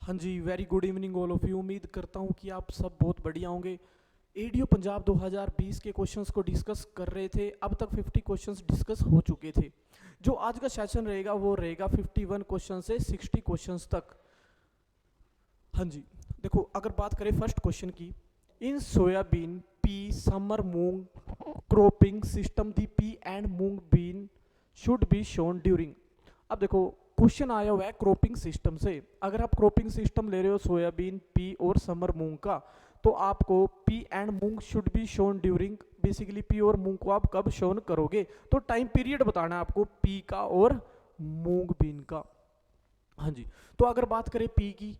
हाँ जी, very good evening all of you. उम्मीद करता हूँ कि आप सब बहुत बढ़िया होंगे। एडीओ पंजाब 2020 के क्वेश्चंस को डिस्कस कर रहे थे। अब तक 50 क्वेश्चंस डिस्कस हो चुके थे। जो आज का सेशन रहेगा वो रहेगा 51 क्वेश्चन से 60 क्वेश्चंस तक। हाँ जी, देखो अगर बात करें फर्स्ट क्वेश्चन की, in soybean P summer moong cropping system the P and moong bean should be shown during. अब देखो क्वेश्चन आया हुआ है क्रॉपिंग सिस्टम से। अगर आप क्रॉपिंग सिस्टम ले रहे हो सोयाबीन पी और समर मूंग का, तो आपको P and moong should be shown during, basically P और मूंग को आप कब शोन करोगे, तो टाइम पीरियड बताना है आपको पी का और मूंग बीन का। हाँ जी, तो अगर बात करें पी की,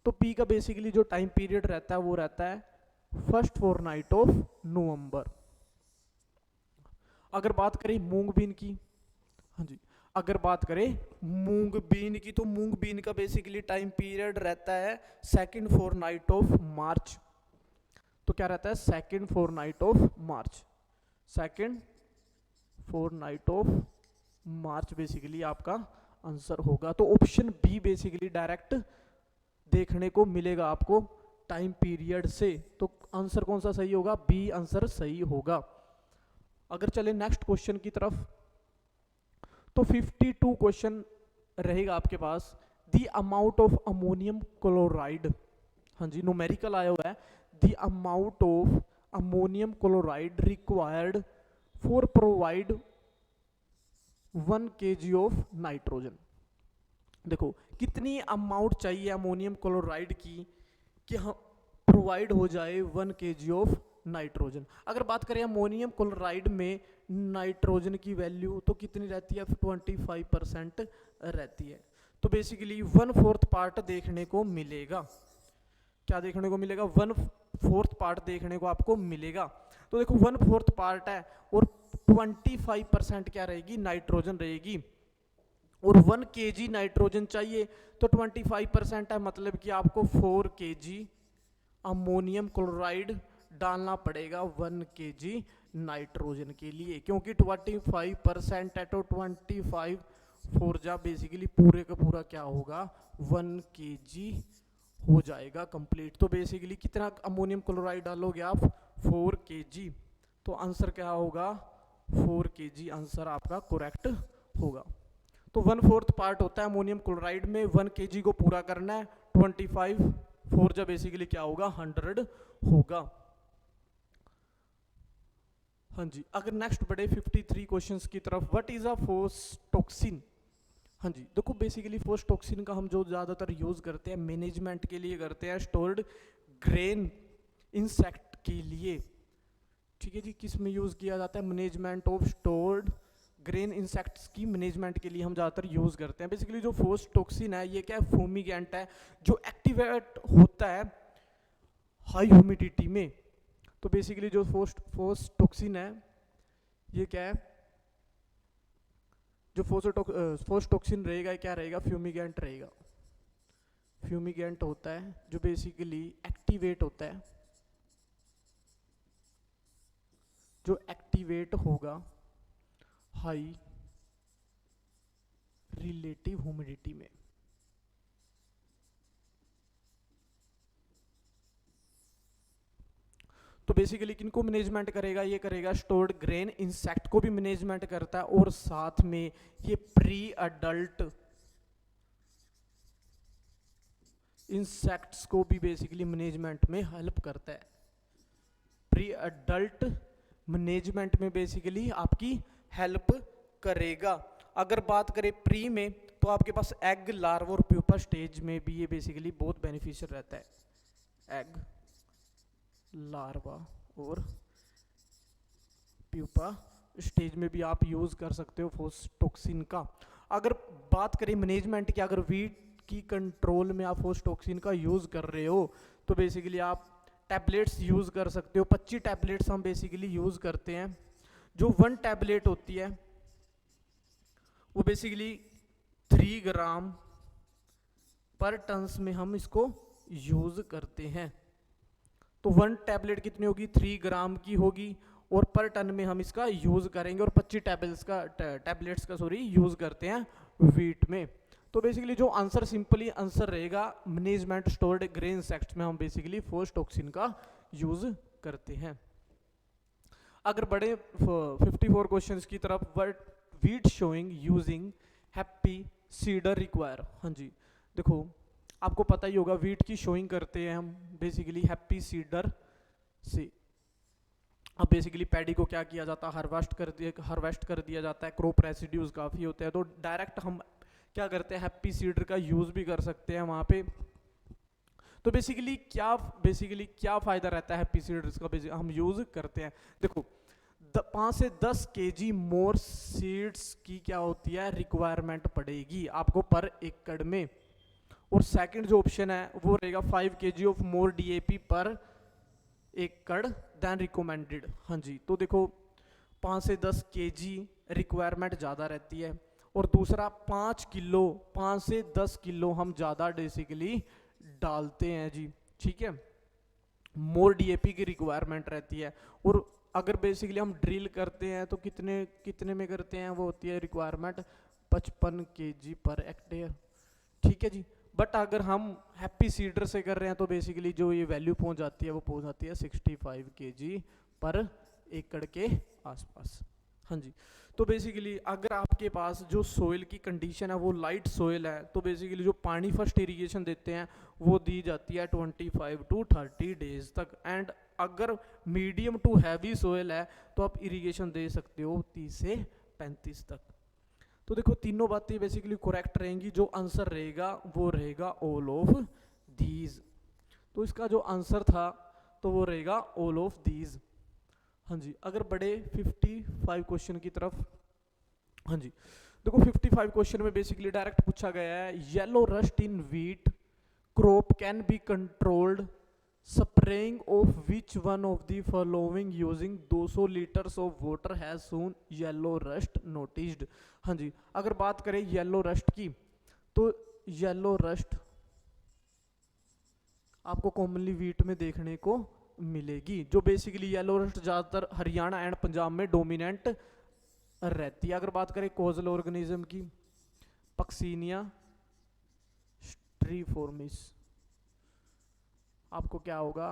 तो पी का बेसिकली जो टाइम पीरियड रहता है वो रहता है फर्स्ट फोरनाइट ऑफ नवंबर। अगर बात करें मूंग बीन की, हाँ जी, अगर बात करें मूंग बीन की, तो मूंग बीन का बेसिकली टाइम पीरियड रहता है सेकंड फोरनाइट ऑफ मार्च। तो क्या रहता है, second fortnight of March, second fortnight of March basically आपका आंसर होगा। तो ऑप्शन बी बेसिकली डायरेक्ट देखने को मिलेगा आपको टाइम पीरियड से। तो आंसर कौन सा सही होगा, बी आंसर सही होगा। अगर चले नेक्स्ट क्वेश्चन की तरफ, तो 52 क्वेश्चन रहेगा आपके पास। The amount of ammonium chloride, हाँ जी न्यूमेरिकल आया हुआ है, the amount of ammonium chloride required for provide 1 kg of nitrogen. देखो कितनी अमाउंट चाहिए अमोनियम क्लोराइड की कि हम प्रोवाइड हो जाए 1 kg ऑफ नाइट्रोजन। अगर बात करें अमोनियम क्लोराइड में नाइट्रोजन की वैल्यू तो कितनी रहती है, 25% रहती है। तो बेसिकली 1/4 पार्ट देखने को मिलेगा। क्या देखने को मिलेगा, 1/4 पार्ट देखने को आपको मिलेगा। तो देखो 1/4 पार्ट है और 25% क्या रहेगी, नाइट्रोजन रहेगी, और 1 kg नाइट्रोजन चाहिए तो 25% है, मतलब कि आपको 4 kg अमोनियम क्लोराइड डालना पड़ेगा 1 kg नाइट्रोजन के लिए, क्योंकि 25% है तो 25 4 जा बेसिकली पूरे का पूरा क्या होगा, 1 kg हो जाएगा कंप्लीट। तो बेसिकली कितना अमोनियम क्लोराइड डालोगे आप, 4 kg। तो आंसर क्या होगा, 4 kg आंसर आपका करेक्ट होगा। तो 1/4 पार्ट होता है अमोनियम क्लोराइड में, 1 kg को पूरा करना है, 25 4 जा बेसिकली क्या होगा, 100 होगा। हाँ जी, अगर नेक्स्ट बढ़े 53 क्वेश्चंस की तरफ, व्हाट इज अ फोस्टोक्सिन। हाँ जी, देखो बेसिकली फोस्टोक्सिन का हम जो ज़्यादातर यूज़ करते हैं मैनेजमेंट के लिए करते हैं, स्टोर्ड ग्रेन इंसेक्ट के लिए। ठीक है जी, किस में यूज़ किया जाता है, management of stored grain insects की मैनेजमेंट के लिए हम ज़्यादातर यूज़ करते हैं। बेसिकली जो फोस्टोक्सिन है ये क्या है, फूमिगेंट है जो एक्टिवेट होता है हाई ह्यूमिडिटी में। तो बेसिकली जो फोस्टोक्सिन है ये क्या है, जो फोस्टोक्सिन रहेगा क्या रहेगा, फ्यूमिगेंट रहेगा। फ्यूमिगेंट होता है जो बेसिकली एक्टिवेट होता है, जो एक्टिवेट होगा हाई रिलेटिव ह्यूमिडिटी में। तो बेसिकली किनको मैनेजमेंट करेगा, ये करेगा स्टोर्ड ग्रेन इंसेक्ट को भी मैनेजमेंट करता है, और साथ में ये प्री अडल्ट इंसेक्ट्स को भी बेसिकली मैनेजमेंट में हेल्प करता है। प्री अडल्ट मैनेजमेंट में बेसिकली आपकी हेल्प करेगा। अगर बात करें प्री में, तो आपके पास एग, लार्वा और प्यूपा स्टेज में भी ये बेसिकली बहुत बेनिफिशियल रहता है। एग, लार्वा और प्यूपा स्टेज में भी आप यूज़ कर सकते हो फोस्टोक्सिन का। अगर बात करें मैनेजमेंट की, अगर वीट की कंट्रोल में आप फोस्टोक्सिन का यूज़ कर रहे हो तो बेसिकली आप टैबलेट्स यूज़ कर सकते हो। 25 टैबलेट्स हम बेसिकली यूज़ करते हैं। जो 1 टैबलेट होती है वो बेसिकली 3 ग्राम पर टन्स में हम इसको यूज़ करते हैं। तो 1 टैबलेट कितनी होगी, 3 ग्राम की होगी, और पर टन में हम इसका यूज़ करेंगे, और 25 टैबलेट्स का यूज़ करते हैं वीट में। तो बेसिकली जो आंसर सिंपली आंसर रहेगा मैनेजमेंट स्टोर्ड ग्रेन सेक्ट में हम बेसिकली फोस्टॉक्सिन का यूज करते हैं। अगर बड़े 54 क्वेश्चंस की तरफ, word wheat showing using happy seeder require. हाँ जी, देखो आपको पता ही होगा वीट की शोइंग करते हैं हम बेसिकली हैप्पी सीडर से। अब बेसिकली पैडी को क्या किया जाता है, हार्वेस्ट कर दिया जाता है, क्रॉप रेसिड्यूज काफ़ी होते हैं, तो डायरेक्ट हम क्या करते हैं हैप्पी सीडर का यूज़ भी कर सकते हैं वहाँ पे। तो बेसिकली क्या फ़ायदा रहता है हैप्पी सीडर्स का हम यूज़ करते हैं। देखो 5 से 10 kg मोर सीड्स की क्या होती है रिक्वायरमेंट पड़ेगी आपको पर एकड़ में, और सेकंड जो ऑप्शन है वो रहेगा 5 kg ऑफ मोर DAP पर एकड़ देन रिकमेंडेड। हाँ जी, तो देखो 5 से 10 kg रिक्वायरमेंट ज़्यादा रहती है, और दूसरा 5 से 10 किलो हम ज़्यादा बेसिकली डालते हैं जी, ठीक है, मोर DAP की रिक्वायरमेंट रहती है। और अगर बेसिकली हम ड्रिल करते हैं तो कितने में करते हैं, वो होती है रिक्वायरमेंट 55 kg पर हेक्टेयर, ठीक है जी। बट अगर हम हैप्पी सीडर से कर रहे हैं तो बेसिकली जो ये वैल्यू पहुंच जाती है वो पहुंच जाती है 65 kg पर एकड़ के आसपास। हाँ जी, तो बेसिकली अगर आपके पास जो सोइल की कंडीशन है वो लाइट सोइल है तो बेसिकली जो पानी फर्स्ट इरिगेशन देते हैं वो दी जाती है 25 to 30 डेज तक, एंड अगर मीडियम टू हैवी सोइल है तो आप इरिगेशन दे सकते हो 30 से 35 तक। तो देखो तीनों बातें बेसिकली करेक्ट रहेंगी, जो आंसर रहेगा वो रहेगा ऑल ऑफ दीज। तो इसका जो आंसर था तो वो रहेगा ऑल ऑफ दीज। हाँ जी, अगर बड़े 55 क्वेश्चन की तरफ, हाँ जी देखो 55 क्वेश्चन में बेसिकली डायरेक्ट पूछा गया है yellow rust in wheat crop can be controlled spraying of which one of the following using 200 litres of water has soon yellow rust noticed. हाँ जी, अगर बात करें येलो रस्ट की तो येलो रस्ट आपको कॉमनली व्हीट में देखने को मिलेगी, जो बेसिकली येलो रस्ट ज़्यादातर हरियाणा एंड पंजाब में डोमिनेंट रहती है। अगर बात करें कोजल ऑर्गेनिज्म की, पक्सीनिया स्ट्रीफोर्मिस, आपको क्या होगा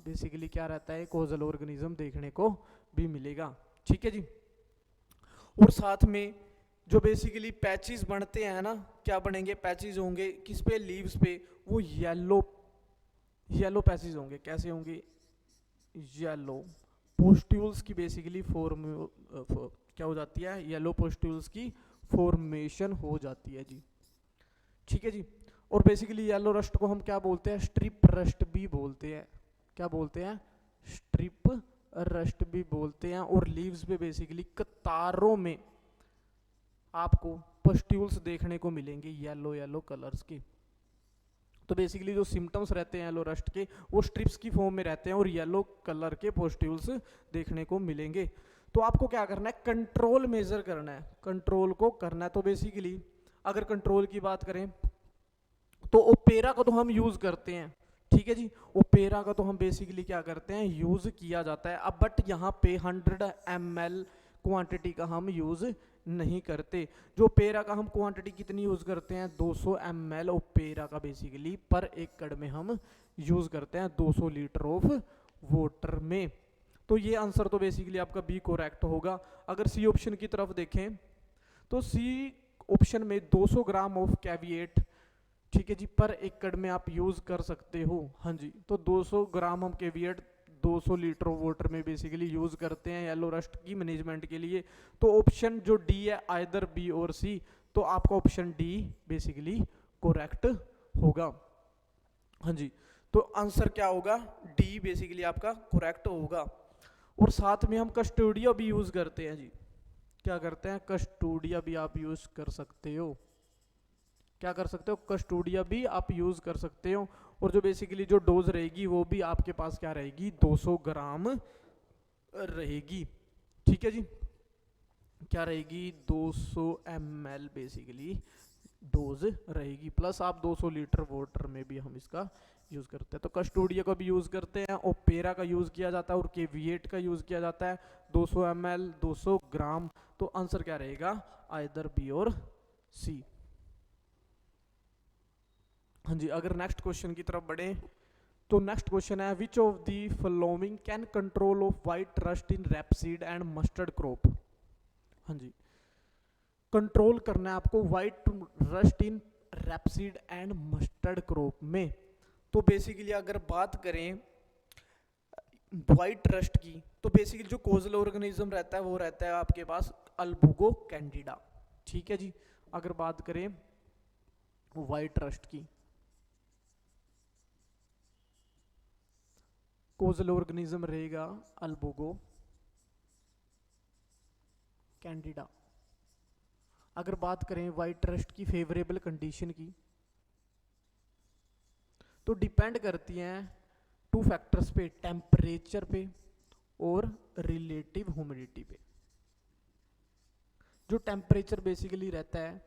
बेसिकली क्या रहता है कोजल ऑर्गेनिज्म देखने को भी मिलेगा, ठीक है जी। और साथ में जो बेसिकली पैचेस बनते हैं ना, क्या बनेंगे पैचेस होंगे किस पे, लीव्स पे, वो येलो पैचेस होंगे। कैसे होंगे, येलो पोस्ट्यूल्स की बेसिकली फॉर्म क्या हो जाती है, येलो पोस्ट्यूल्स की फॉर्मेशन हो जाती है जी, ठीक है जी। और बेसिकली येलो रस्ट को हम क्या बोलते हैं, स्ट्रिप रस्ट भी बोलते हैं। क्या बोलते हैं, स्ट्रिप रस्ट भी बोलते हैं। और लीव्स पे बेसिकली कतारों में आपको पस्ट्यूल्स देखने को मिलेंगे येलो कलर्स के। तो बेसिकली जो सिम्टम्स रहते हैं येलो रस्ट के वो स्ट्रिप्स की फॉर्म में रहते हैं और येलो कलर के पस्ट्यूल्स देखने को मिलेंगे। तो आपको क्या करना है, कंट्रोल मेजर करना है, कंट्रोल को करना है। तो बेसिकली अगर कंट्रोल की बात करें तो ओपेरा का तो हम यूज करते हैं, ठीक है जी, ओपेरा का तो हम बेसिकली क्या करते हैं यूज किया जाता है। अब बट यहाँ पे 100 ml क्वांटिटी का हम यूज नहीं करते। जो ओपेरा का हम क्वांटिटी कितनी यूज करते हैं, 200 ml ओपेरा का बेसिकली पर एकड़ में हम यूज करते हैं 200 लीटर ऑफ वाटर में। तो ये आंसर तो बेसिकली आपका बी करेक्ट होगा। अगर सी ऑप्शन की तरफ देखें तो सी ऑप्शन में 200 ग्राम ऑफ कैविएट, ठीक है जी, पर एकड़ में आप यूज कर सकते हो। हाँ जी, तो 200 ग्राम हम कैविएट 200 लीटर वाटर में बेसिकली यूज करते हैं येलो रस्ट की मैनेजमेंट के लिए। तो ऑप्शन जो डी है आइदर बी और सी, तो आपका ऑप्शन डी बेसिकली करेक्ट होगा। हाँ जी, तो आंसर क्या होगा, डी बेसिकली आपका करेक्ट होगा। और साथ में हम कस्टोडिया भी यूज करते हैं जी, क्या करते हैं, कस्टोडिया भी आप यूज कर सकते हो। क्या कर सकते हो, कस्टोडिया भी आप यूज कर सकते हो। और जो बेसिकली जो डोज रहेगी वो भी आपके पास क्या रहेगी, 200 ग्राम रहेगी, ठीक है जी, क्या रहेगी 200 ml बेसिकली डोज रहेगी, प्लस आप 200 लीटर वाटर में भी हम इसका यूज करते हैं। तो कस्टोडिया का भी यूज करते हैं, ओपेरा का यूज किया जाता है और केविएट का यूज किया जाता है 200 ml 200 ग्राम। तो आंसर क्या रहेगा, आइदर बी और सी। हाँ जी, अगर नेक्स्ट क्वेश्चन की तरफ बढ़े तो नेक्स्ट क्वेश्चन है which of the following can control of white rust in rapeseed and mustard crop. हाँ जी, कंट्रोल करना है आपको white rust in rapeseed and mustard crop में। तो बेसिकली अगर बात करें वाइट रस्ट की, तो बेसिकली जो कोजल ऑर्गेनिज्म रहता है वो रहता है आपके पास अल्बुगो कैंडिडा। ठीक है जी, अगर बात करें वाइट रस्ट की, कोजल ऑर्गेनिज्म रहेगा अल्बुगो कैंडिडा। अगर बात करें वाइट रस्ट की फेवरेबल कंडीशन की, तो डिपेंड करती हैं टू फैक्टर्स पे, टेम्परेचर पे और रिलेटिव ह्यूमिडिटी पे। जो टेम्परेचर बेसिकली रहता है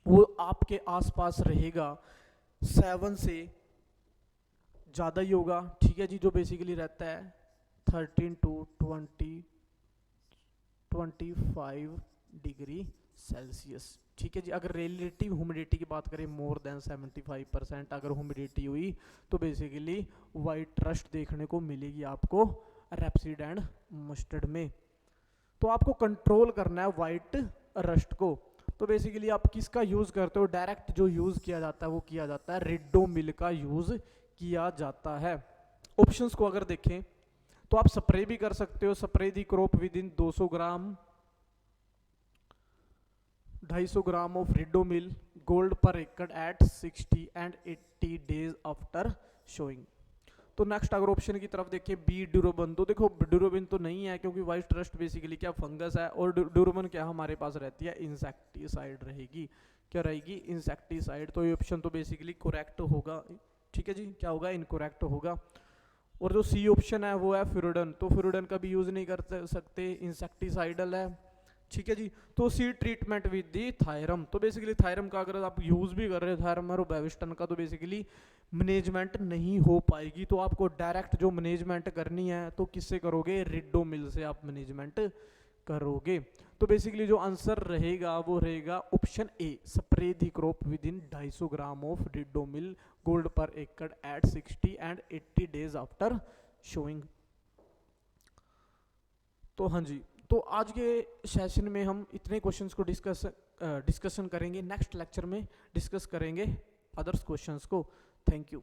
वो आपके आसपास रहेगा 7 से ज़्यादा ही होगा। ठीक है जी, जो बेसिकली रहता है 13 टू 25 डिग्री सेल्सियस। ठीक है जी, अगर रिलेटिव ह्यूमिडिटी की बात करें मोर देन 75% अगर ह्यूमिडिटी हुई तो बेसिकली वाइट रस्ट देखने को मिलेगी आपको रैपसीड एंड मस्टर्ड में। तो आपको कंट्रोल करना है वाइट रस्ट को। तो बेसिकली आप किसका यूज़ करते हो, डायरेक्ट जो यूज़ किया जाता है वो किया जाता है रिडोमिल का यूज़ किया जाता है। ऑप्शंस को अगर देखें तो आप स्प्रे भी कर सकते हो, spray the crop with in 200 gram 250 gram of Ridomil Gold per एकड़ at 60 and 80 days after sowing. तो नेक्स्ट अगर ऑप्शन की तरफ देखें बी ड्यूरोबिन, तो देखो ड्यूरोबिन तो नहीं है क्योंकि वाइट रस्ट बेसिकली क्या फंगस है, और ड्यूरोबिन क्या हमारे पास रहती है इंसेक्टिसाइड रहेगी। क्या रहेगी, इंसेक्टिसाइड। तो ये ऑप्शन तो बेसिकली करेक्ट होगा। ठीक है जी, क्या होगा, इनकरेक्ट होगा। और जो सी ऑप्शन है वो है फ्यूरिडन, तो फ्यूरिडन का भी यूज नहीं कर सकते, इंसेक्टिसाइडल है। ठीक है जी, तो seed treatment with the thiram, तो बेसिकली थायरम का अगर आप यूज भी कर रहे हो थायरम और बेविस्टन का, तो बेसिकली मैनेजमेंट नहीं हो पाएगी। तो आपको डायरेक्ट जो मैनेजमेंट करनी है तो किससे करोगे, रिडोमिल से आप मैनेजमेंट करोगे। तो बेसिकली जो आंसर रहेगा वो रहेगा option A, spray the crop with in 250 gram of Ridomil Gold per एकड़ at 60 and 80 days after sowing. तो हाँ जी, तो आज के सेशन में हम इतने क्वेश्चंस को डिस्कशन करेंगे। नेक्स्ट लेक्चर में डिस्कस करेंगे अदर्स क्वेश्चंस को। Thank you.